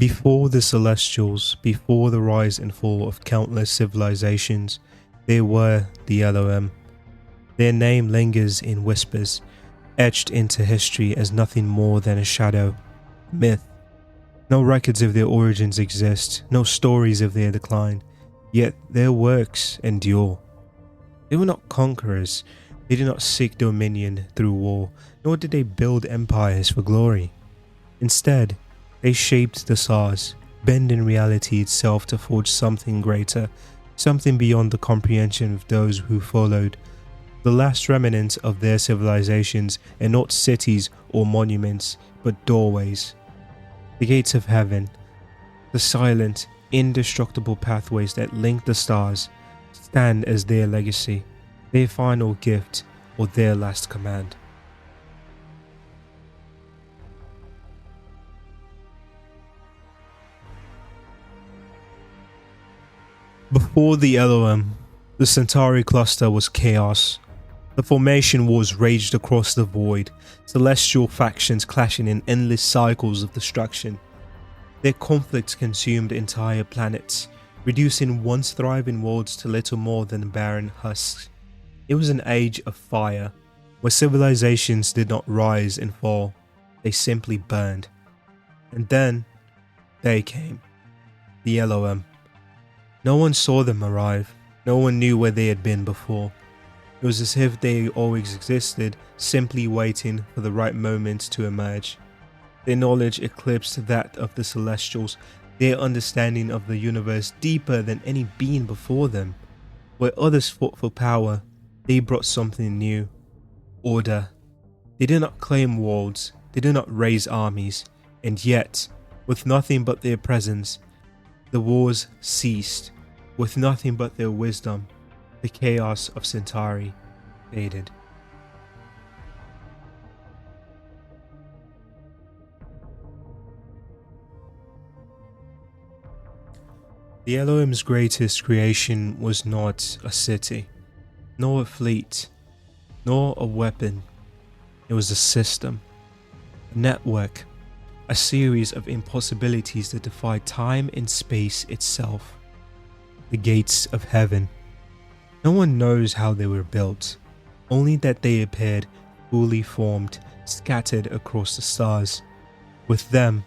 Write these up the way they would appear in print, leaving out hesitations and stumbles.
Before the Celestials, before the rise and fall of countless civilizations, there were the Elohim. Their name lingers in whispers, etched into history as nothing more than a shadow, myth. No records of their origins exist, no stories of their decline, yet their works endure. They were not conquerors, they did not seek dominion through war, nor did they build empires for glory. Instead, they shaped the stars, bending reality itself to forge something greater, something beyond the comprehension of those who followed. The last remnants of their civilizations are not cities or monuments, but doorways. The gates of heaven, the silent, indestructible pathways that link the stars, stand as their legacy, their final gift, or their last command. Before the Elohim, the Centauri Cluster was chaos. The formation wars raged across the void, celestial factions clashing in endless cycles of destruction. Their conflicts consumed entire planets, reducing once thriving worlds to little more than barren husks. It was an age of fire, where civilizations did not rise and fall, they simply burned. And then, they came. The Elohim. No one saw them arrive, no one knew where they had been before. It was as if they always existed, simply waiting for the right moment to emerge. Their knowledge eclipsed that of the Celestials, their understanding of the universe deeper than any being before them. Where others fought for power, they brought something new. Order. They did not claim worlds, they did not raise armies, and yet, with nothing but their presence, the wars ceased. With nothing but their wisdom, the chaos of Centauri faded. The Elohim's greatest creation was not a city, nor a fleet, nor a weapon. It was a system, a network, a series of impossibilities that defied time and space itself. The gates of heaven. No one knows how they were built, only that they appeared fully formed, scattered across the stars. With them,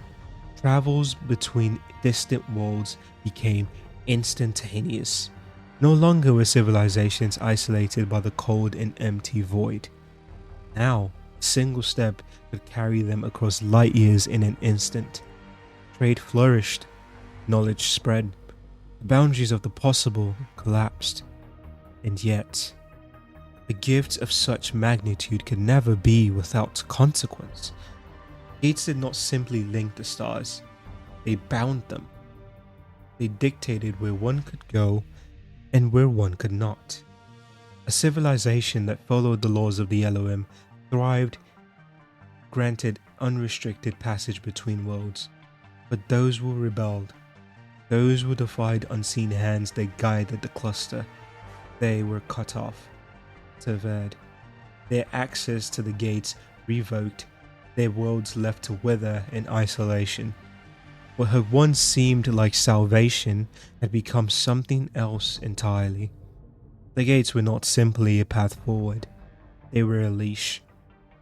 travels between distant worlds became instantaneous. No longer were civilizations isolated by the cold and empty void. Now, a single step could carry them across light years in an instant. Trade flourished, knowledge spread. The boundaries of the possible collapsed, and yet, a gift of such magnitude could never be without consequence. Gates did not simply link the stars, they bound them. They dictated where one could go and where one could not. A civilization that followed the laws of the Elohim thrived, granted unrestricted passage between worlds, but those who rebelled, those who defied unseen hands that guided the cluster, they were cut off, severed, their access to the gates revoked, their worlds left to wither in isolation. What had once seemed like salvation had become something else entirely. The gates were not simply a path forward, they were a leash,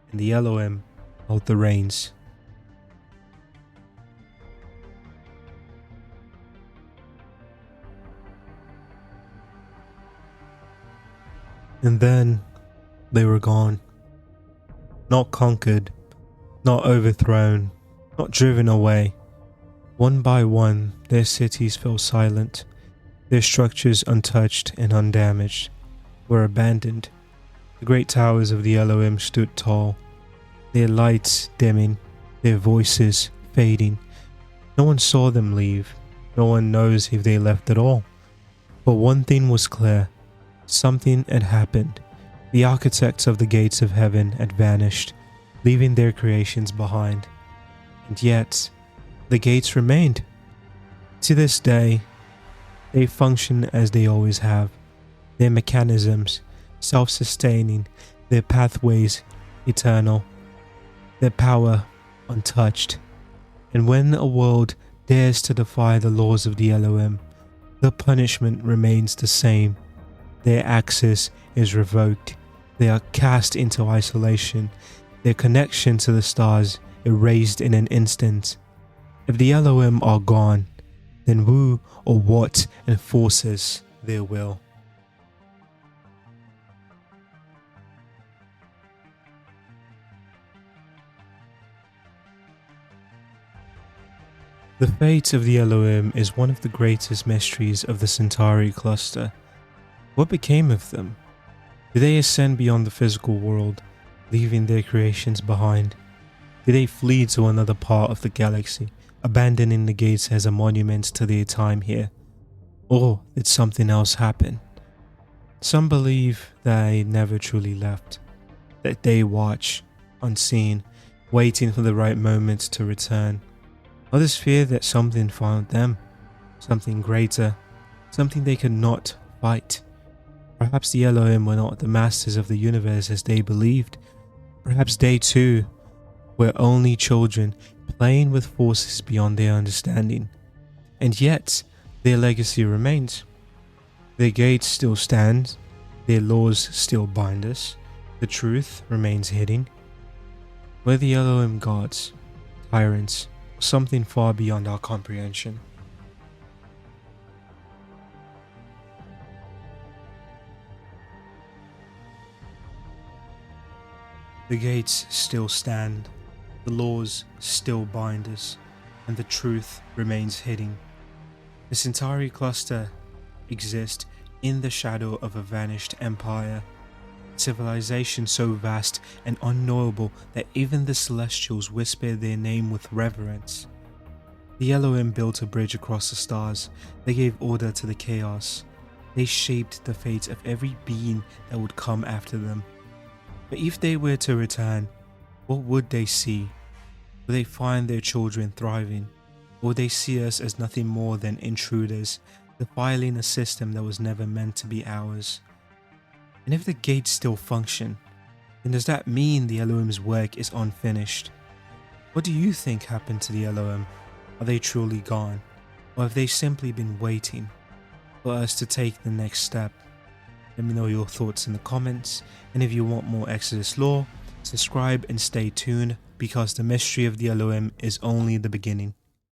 and the Elohim held the reins. And then they were gone. Not conquered, not overthrown, not driven away. One by one, their cities fell silent, their structures untouched and undamaged, were abandoned. The great towers of the Elohim stood tall, their lights dimming, their voices fading. No one saw them leave, no one knows if they left at all. But one thing was clear. Something had happened. The architects of the gates of heaven had vanished, leaving their creations behind. And yet, the gates remained. To this day, they function as they always have. Their mechanisms, self-sustaining, their pathways, eternal, their power, untouched. And when a world dares to defy the laws of the Elohim, the punishment remains the same. Their access is revoked. They are cast into isolation, their connection to the stars erased in an instant. If the Elohim are gone, then who or what enforces their will? The fate of the Elohim is one of the greatest mysteries of the Centauri Cluster. What became of them? Did they ascend beyond the physical world, leaving their creations behind? Did they flee to another part of the galaxy, abandoning the gates as a monument to their time here? Or did something else happen? Some believe they never truly left, that they watch, unseen, waiting for the right moment to return. Others fear that something found them, something greater, something they could not fight. Perhaps the Elohim were not the masters of the universe as they believed. Perhaps they too were only children playing with forces beyond their understanding. And yet, their legacy remains. Their gates still stand, their laws still bind us, the truth remains hidden. Were the Elohim gods, tyrants, or something far beyond our comprehension? The gates still stand, the laws still bind us, and the truth remains hidden. The Centauri Cluster exists in the shadow of a vanished empire, civilization so vast and unknowable that even the Celestials whisper their name with reverence. The Elohim built a bridge across the stars. They gave order to the chaos. They shaped the fate of every being that would come after them. But if they were to return, what would they see? Would they find their children thriving? Or would they see us as nothing more than intruders, defiling a system that was never meant to be ours? And if the gates still function, then does that mean the Elohim's work is unfinished? What do you think happened to the Elohim? Are they truly gone? Or have they simply been waiting for us to take the next step? Let me know your thoughts in the comments, and if you want more Exodus lore, subscribe and stay tuned, because the mystery of the Elohim is only the beginning.